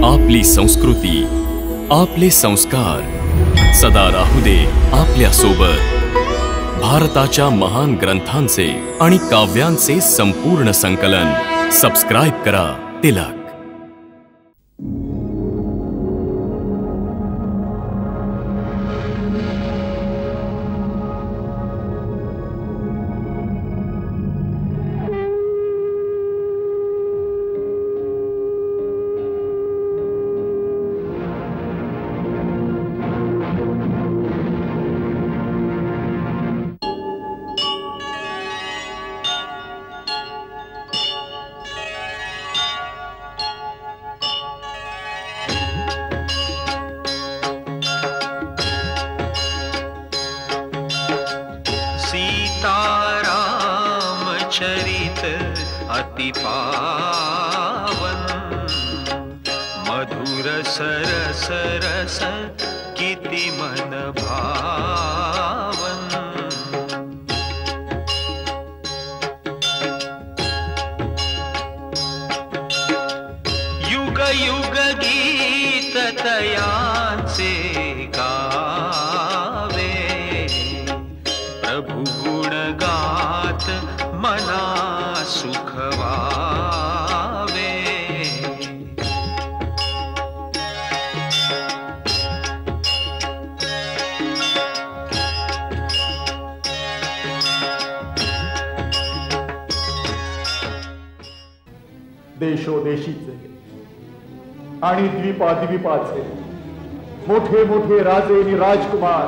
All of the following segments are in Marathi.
आपली संस्कृती, आपले संस्कार सदा राहू दे आपल्या सोबत। भारताच्या महान ग्रंथांचे आणि काव्यांचे संपूर्ण संकलन। सबस्क्राइब करा तिलक। चरित अति पावन, मधुर सरस रस किति मन भावन। युग युग गीत तयांचे गावे, प्रभु गुण गात मना सुख वावे। देशोदेशीचे आणि द्वीपाद्वीपाचे मोठे मोठे राजे आणि राजकुमार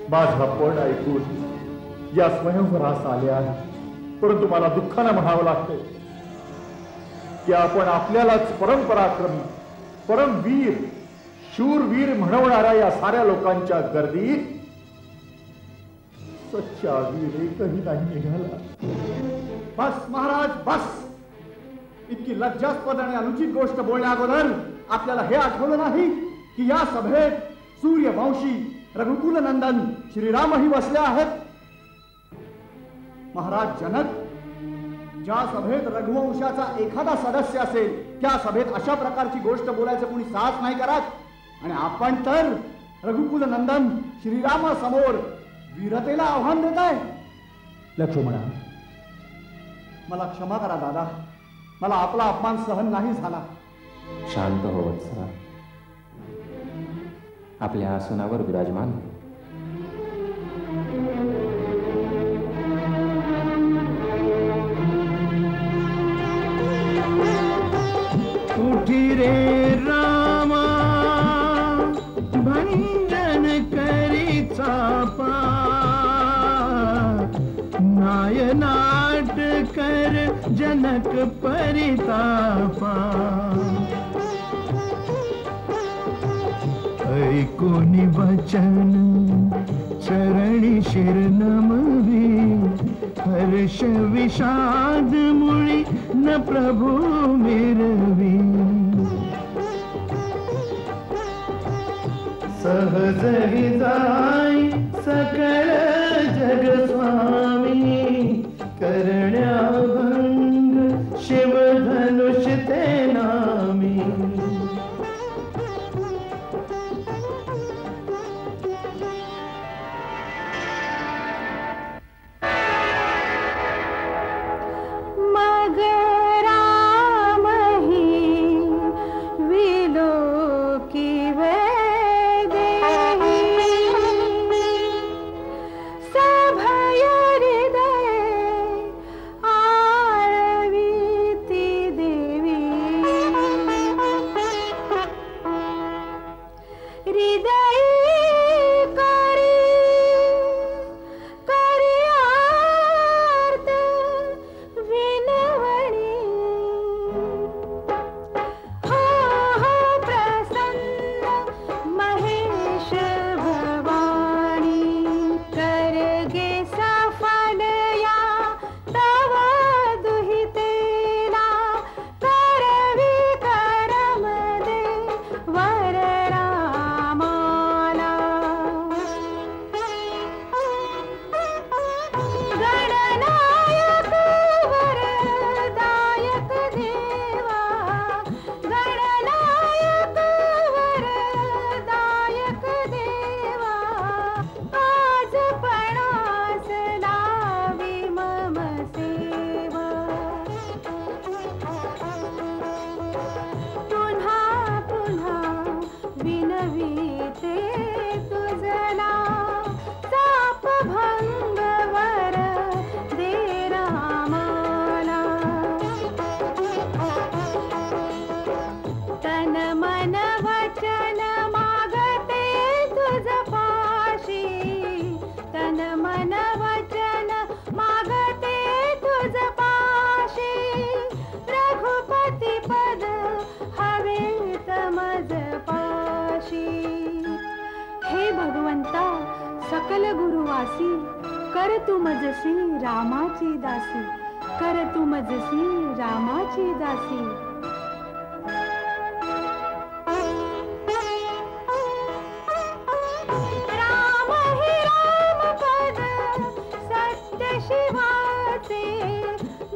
माझा पण ऐकून या स्वयंवरास आले आहे, परंतु मला दुःखाने म्हणावं लागते की आपण आपल्यालाच परमपराक्रमी, परमवीर, शूरवीर म्हणवणाऱ्या या साऱ्या लोकांच्या गर्दीत सच्चा वीर एकही नाही निघाला। बस महाराज बस। इतकी लज्जास्पद आणि अनुचित गोष्ट बोलण्या अगोदर आपल्याला हे आठवलं नाही की या सभेत सूर्यवंशी रघुकुल नंदन श्रीरामही बसले आहेत। महाराज जनक, ज्या सभेत रघुवंशाचा एखादा सदस्य असेल त्या सभेत अशा प्रकारची गोष्ट बोलायचं कोणी साहस नाही करत, आणि आपण तर रघुकुल नंदन श्रीरामासमोर वीरतेला आव्हान देत आहे। लक्ष्मणा, मला क्षमा करा दादा, मला आपला अपमान सहन नाही झाला। शांत हो वत्सा, आपल्या आसनावर विराजमान हो। उठी रे रामा, भंजन करी चापा, नायनाट कर जनक परितापा। ऐकोनी वचन चरणी शिर नमवी, हर्ष विषाद मुळी न प्रभु मिरवी। सहज ही जाई सकळ जग स्वामी, करण्याभंग शिवधनुष ते नामी। सकल गुरुवासी, कर तू मजसी रामाची दासी, कर तू मजसी रामाची दासी. राम हे राम पद सत्य शिवाचे,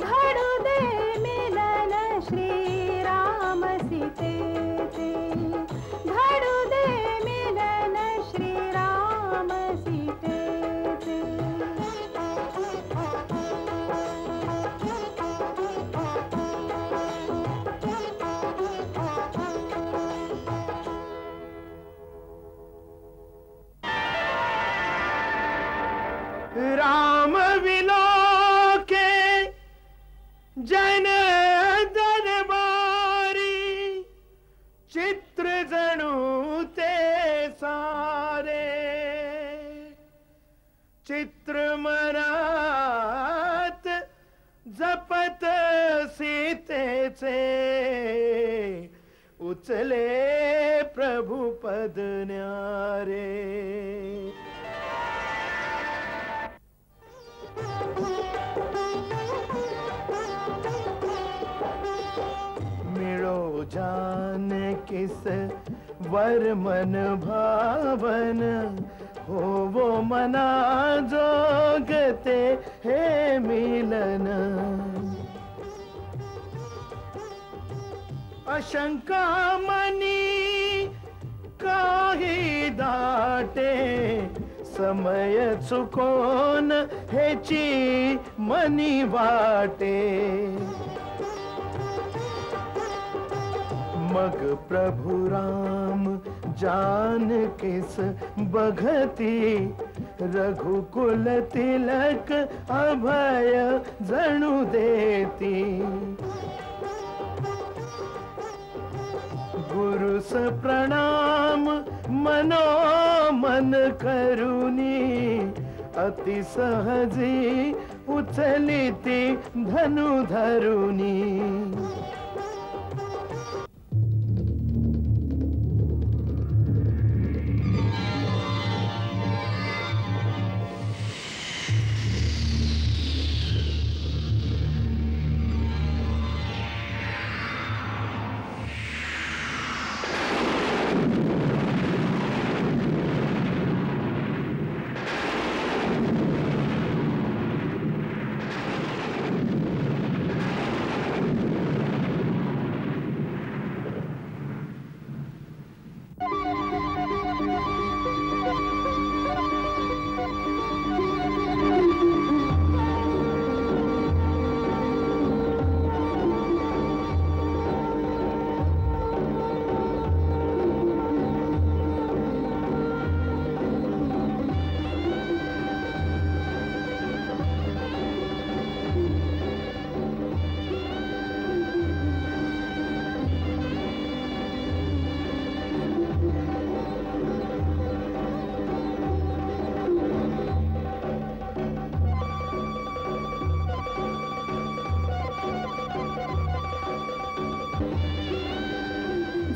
घडू दे मिलन श्रीराम सीतेचे, घडू दे मिलन श्रीराम सीतेचे. राम विलोके जन दरबारी, चित्र जणू ते सारे, चित्र मनात जपत सीतेचे, उचले प्रभु पद न्यारे. मिलो जान किस वर मन भावन, हो वो मना जोगते हे मिलन. अशंका मनी काही दाटे, समय चुकोन हेची मनी वाटे. मग प्रभु राम जान किस बघती, रघुकुल तिलक अभय जणू देती. गुरुस प्रणाम मनो मन करुनी, अति सहजी उचली ती धनु धरुनी.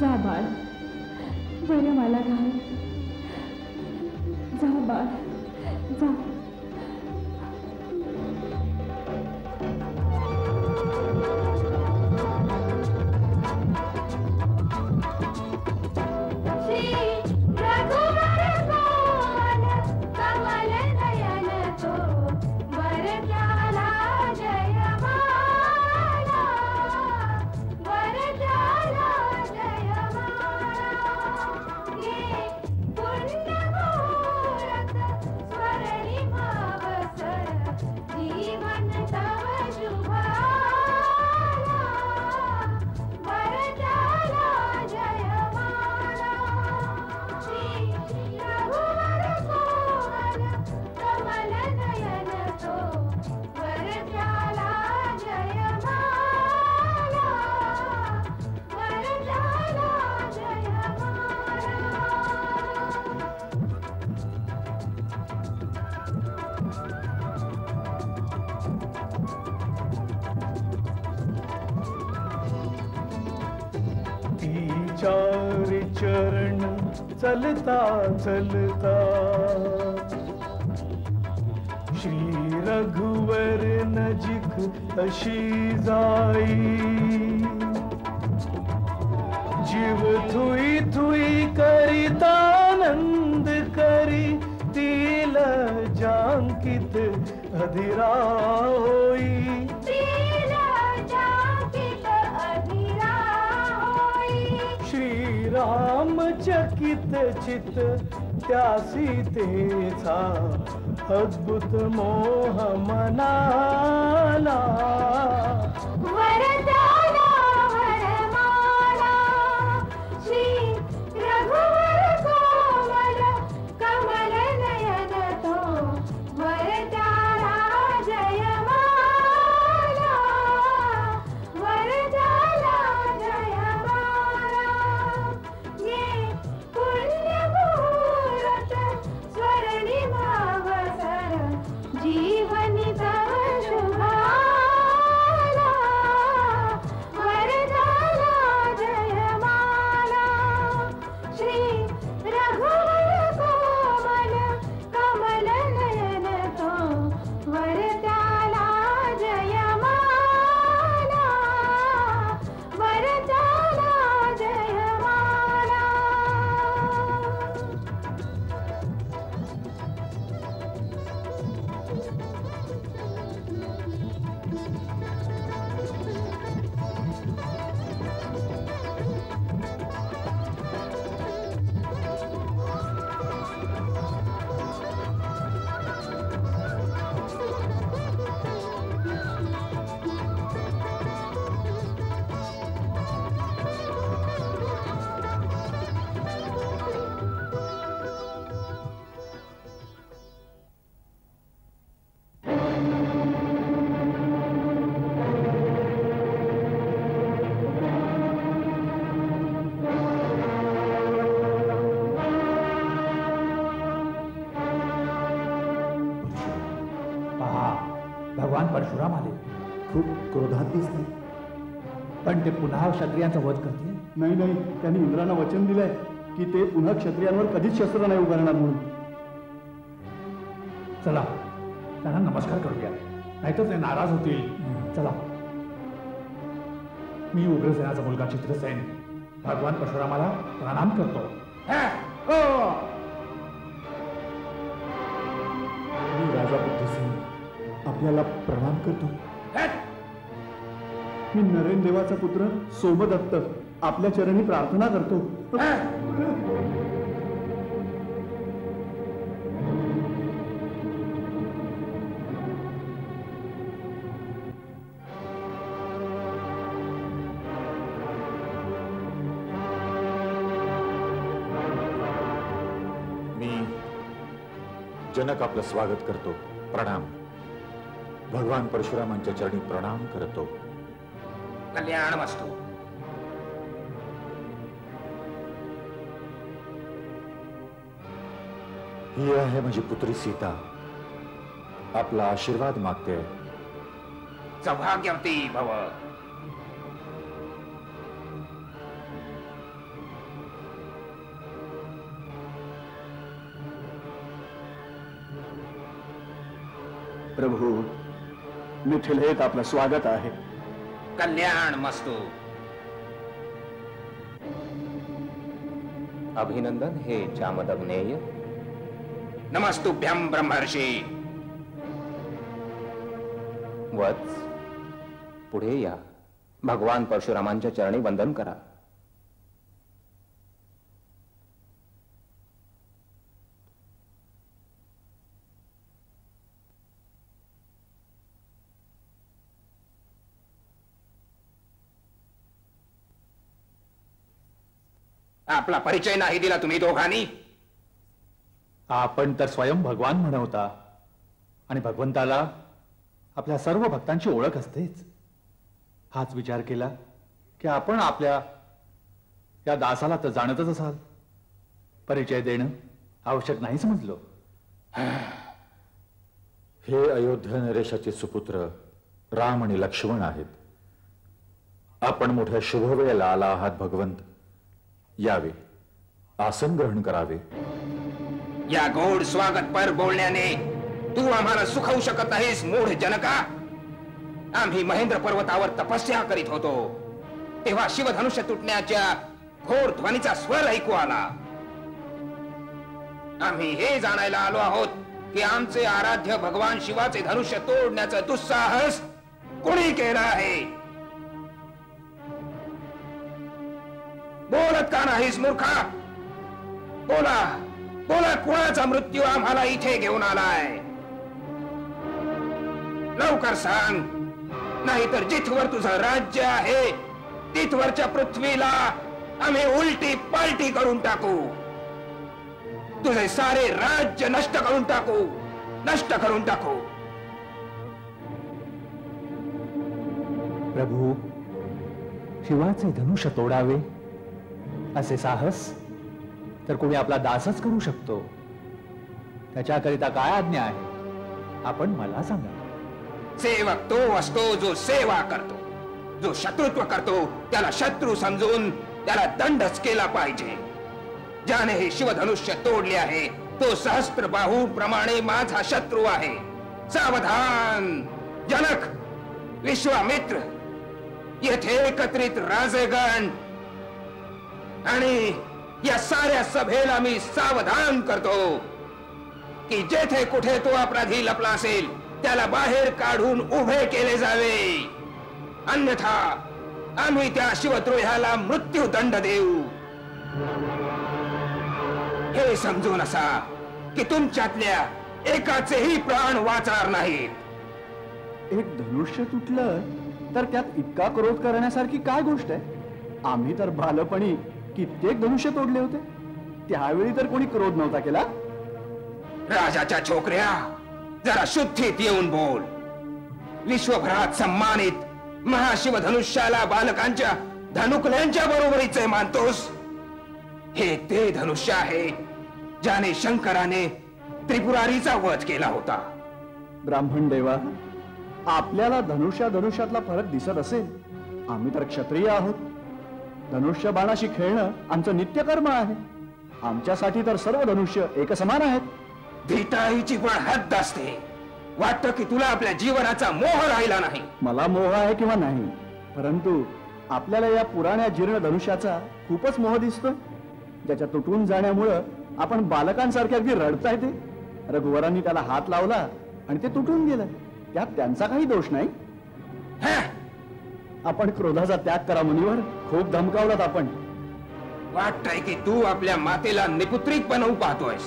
जा बाळ, बरं मला घाल. जा बाळ, जा. चार चरण चलता चलता श्री रघुवर नजिक अशी जाई, जीव थुई थुई करितानंद करी, तिल जांकित अधीरा होई, श्री राम चकित चित त्यासी तेचा, अद्भुत मोह मनाला, वरदाना वरमाला, श्री रघुवर कोमल कमल नयन तो, वरदाना जयमाला, वरदाना जयमाला, ये पुण्य मुहूर्त स्वर्णिमावसर, जीवनी तव शुभाला, वरदाना जयमाला, श्री रघुवर कोमल कमल नयन तो, वरदाना जयमाला, वरदाना जयमाला. पहा, भगवान परशुराम आले. खूप क्रोधात दिसले, पण ते पुन्हा क्षत्रियांचा वध करतील. नाही नाही, त्यांनी इंद्रांना वचन दिलंय की ते पुन्हा क्षत्रियांवर कधीच शस्त्र नाही उभारणार म्हणून. चला त्यांना नमस्कार करूया, नाहीतर ते नाराज होतील. चला. मी उग्रसेनाचा मुलगा चित्रसेन भगवान परशुरामाला प्रणाम करतो. मी राजा बुद्धसेन आपल्याला प्रणाम करतो. मी नरेन देवाचा पुत्र सोमदत्त आपल्या चरणी प्रार्थना करतो. जनक आपलं स्वागत करतो. प्रणाम. भगवान परशुरामांच्या चरणी प्रणाम करतो. कल्याण वस्तू. ही आहे माझी पुत्री सीता, आपला आशीर्वाद मागते. सौभाग्यवती भव. प्रभू, मिथिलेत आपलं स्वागत आहे. कल्याण मस्तू. अभिनंदन हे जामदग्नेय. नमस्तुभ्यं ब्रह्मर्षी. वत्स, पुढे या. भगवान परशुरामांच्या चरणी वंदन करा. आपला परिचय नाही दिला तुम्ही दोघांनी. आपण तर स्वयं भगवान म्हणवता, आणि भगवंताला आपल्या सर्व भक्तांची ओळख असतेच. हाच विचार केला की आपण आपल्या या दासाला तर जाणतच असाल, परिचय देणं आवश्यक नाही समजलो. हे अयोध्या नरेशाचे सुपुत्र राम आणि लक्ष्मण आहेत. आपण मोठ्या शुभवेळेला आला आहात भगवंत. यावे, आसन ग्रहण करावे. या गोड स्वागत पर बोलण्याने तू आम्हाला सुखवू शकत नाहीस मूढ जनका. आम्ही महेंद्र पर्वतावर तपस्या करीत होतो तेव्हा शिवधनुष्य तुटण्याच्या घोर ध्वनीचा स्वर ऐकू आला. आम्ही हे जाणायला आलो आहोत की आमचे आराध्य भगवान शिवाचे धनुष्य तोडण्याचं दुस्साहस कोणी केलं आहे. बोलत का नाहीस मूर्खा? बोला बोला, कोणाचा मृत्यू आम्हाला इथे घेऊन आलाय? लवकर सांग, नाहीतर जिथवर तुझं राज्य आहे तिथवरच्या पृथ्वीला आम्ही उलटी पालटी करून टाकू. तुझे सारे राज्य नष्ट करून टाकू, नष्ट करून टाकू. प्रभू, शिवाचे धनुष्य तोडावे असे साहस तर कोणी आपला दासच करू शकतो. त्याच्याकरिता काय आज्ञा आहे आपण मला सांगा. सेवक तो असतो जो सेवा करतो. जो शत्रुत्व करतो त्याला शत्रू समजून त्याला दंडच केला पाहिजे. ज्याने हे शिवधनुष्य तोडले आहे तो सहस्त्र बाहू प्रमाणे माझा शत्रू आहे. सावधान. जनक, विश्वामित्र, येथे एकत्रित राजेगण आणि या साऱ्या सभेला मी सावधान करतो की जेथे कुठे तो अपराधी लपला असेल त्याला बाहेर काढून उभे केले जावे. अन्यथा आम्ही त्या शिवद्रोह्याला मृत्यूदंड देऊ. हे समजून असा की तुमच्यातल्या एकाचेही प्राण वाचणार नाहीत. एक धनुष्य तुटलं तर त्यात इतका क्रोध करण्यासारखी काय गोष्ट आहे? आम्ही तर बालपणी कित्येक धनुष्य तोडले होते, त्यावेळी तर कोणी क्रोध नव्हता केला. राजाच्या छोकऱ्या, जरा शुद्धीत येऊन बोल. विश्वभरात सम्मानित महाशिवधनुष्याला बालकांच्या धनुकल्यांच्या बरोबरीचे मानतोस? हे ते धनुष्य आहे ज्याने शंकराने त्रिपुरारीचा वध केला होता. ब्राह्मण देवा, आपल्याला धनुष्यातला फरक दिसत असेल. आम्ही तर क्षत्रिय आहोत. धनुष्य बाणाशी खेळणं आमचं नित्यकर्म आहे. आमच्यासाठी तर सर्व धनुष्य एकसमान आहेत. धिटाईची पण हद्द असते. वाटतं की तुला आपल्या जीवनाचा मोह राहिला नाही. मला मोह आहे किंवा नाही, परंतु आपल्याला या पुराण्या जीर्ण धनुष्याचा खूपच मोह दिसतोय, ज्याच्या तुटून जाण्यामुळं आपण बालकांसारखे अगदी रडता येते. रघुवरांनी त्याला हात लावला आणि ते तुटून गेलं, त्यात त्यांचा काही दोष नाही. आपण क्रोधाचा त्याग करा मुनीवर. खूप धमकावलात आपण. वाटतंय की तू आपल्या मातेला निपुत्रिक बनवू पाहतोयस.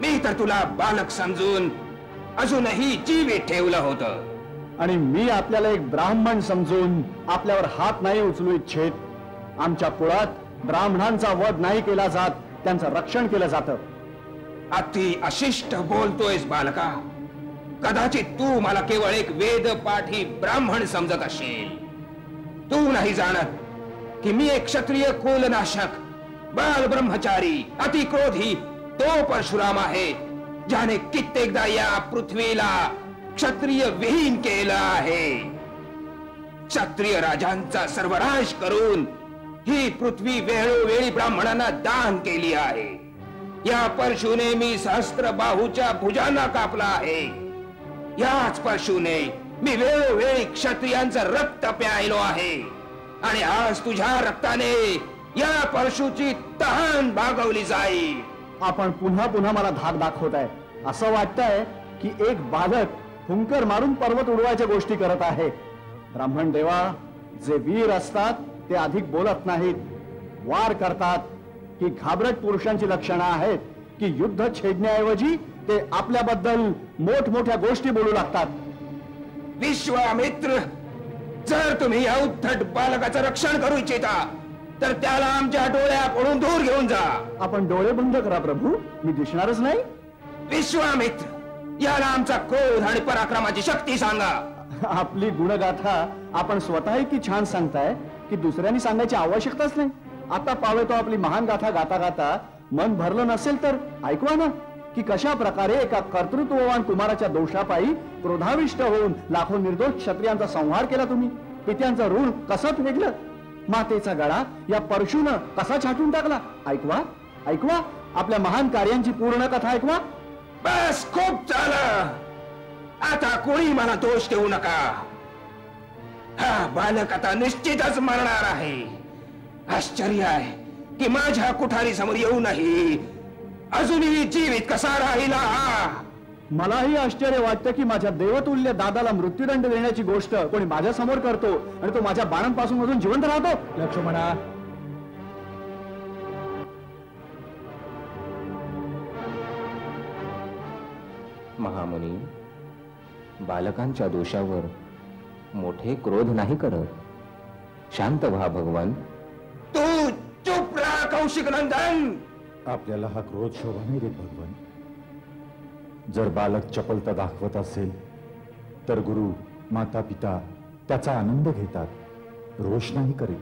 मी तर तुला बालक समजून अजूनही जीवित ठेवलं होतं. आणि मी आपल्याला एक ब्राह्मण समजून आपल्यावर हात नाही उचलू इच्छित. आमच्या कुळात ब्राह्मणांचा वध नाही केला जात, त्यांचं रक्षण केलं जातं. अति अशिष्ट बोलतोयस बालका. कदाचित तू मला केवळ एक वेदपाठी ब्राह्मण समजत असेल. तू नाही जाणत की मी एक क्षत्रिय कुलनाशक, बाल ब्रह्मचारी, अतिक्रोधी तो परशुराम आहे ज्याने कित्येकदा या पृथ्वीला क्षत्रिय विहीन केलं आहे. क्षत्रिय राजांचा सर्वनाश करून ही पृथ्वी वेळोवेळी ब्राह्मणांना दान केली आहे. या परशुने मी सहस्त्र बाहूच्या भुजांना कापला आहे. याच परशुने मी वेळोवेळी क्षत्रियांचं रक्त प्यायलो आहे. आणि आज तुझ्या रक्ताने या परशुची तहान भागवली जाईल. आपण पुन्हा पुन्हा मला धाक दाखवत आहे. असं वाटतंय की एक बालक हुंकर मारून पर्वत उडवायच्या गोष्टी करत आहे. ब्राह्मण देवा, जे वीर असतात ते अधिक बोलत नाहीत, वार करतात. ही घाबरट पुरुषांची लक्षणं आहेत की युद्ध छेडण्याऐवजी ते आपल्याबद्दल मोठमोठ्या गोष्टी बोलू लागतात. विश्वामित्र, जर तुम्ही या उद्धट बालकाचं रक्षण करू इच्छिता तर त्याला आमच्या डोळ्यापुढून दूर घेऊन जा. आपण डोळे बंद करा प्रभू, मी दिसणारच नाही. विश्वामित्र, याला आमचा क्रोध आणि पराक्रमाची शक्ती सांगा. आपली गुणगाथा आपण स्वतः इतकी छान सांगताय की दुसऱ्यांनी सांगायची आवश्यकताच नाही. आता पावे तो आपली महान गाथा गाता गाता मन भरलं नसेल तर ऐकवा ना की कशा प्रकारे एका कर्तृत्ववान कुमाराच्या दोषापायी क्रोधाविष्ट होऊन लाखो निर्दोष क्षत्रियांचा संहार केला तुम्ही. पित्यांचं ऋण कसं फेडलं, मातेचा गळा या परशुनं कसा छाटून टाकला. ऐकवा, ऐकवा, आपल्या महान कार्यांची पूर्ण कथा ऐकवा. बस खूप झालं. आता कोणी मला दोष देऊ नका. हा बालक आता निश्चितच मरणार आहे. आश्चर्य आहे की माझ्या कुठारी समोर येऊनही अजूनही जीवित कसा राहिला. मलाही आश्चर्य वाटतं की माझ्या देवतुल्य दादाला मृत्यूदंड देण्याची गोष्ट कोणी माझ्या समोर करतो आणि तो माझ्या बाणांपासून अजून जिवंत राहतो. लक्ष्मणा, महामुनी, बालकांच्या दोषावर मोठे क्रोध नाही करत. शांत व्हा भगवान. तू चुप राहा कौशिक नंदन. आपल्याला हा क्रोध शोभा नाही देत भगवान. जर बालक चपलता दाखवत असेल तर गुरु माता पिता त्याचा आनंद घेतात, रोष नाही करीत.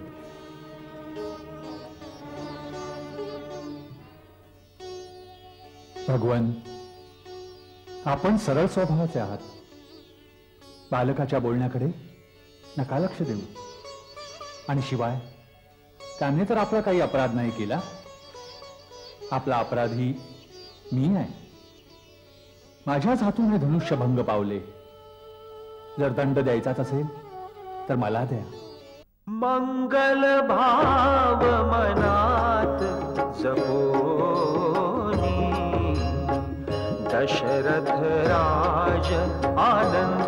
भगवान, आपण सरळ स्वभावाचे आहात. बालकाच्या बोलण्याकडे नका लक्ष देऊ. आणि शिवाय त्याने तर आपला काही अपराध नाही केला. आपला अपराधी मी आहे. माझ्याच हातून हे धनुष्य भंग पावले. जर दंड द्यायचाच असेल तर मला द्या. मंगल भाव मनात जपोनी दशरथ राज आनंद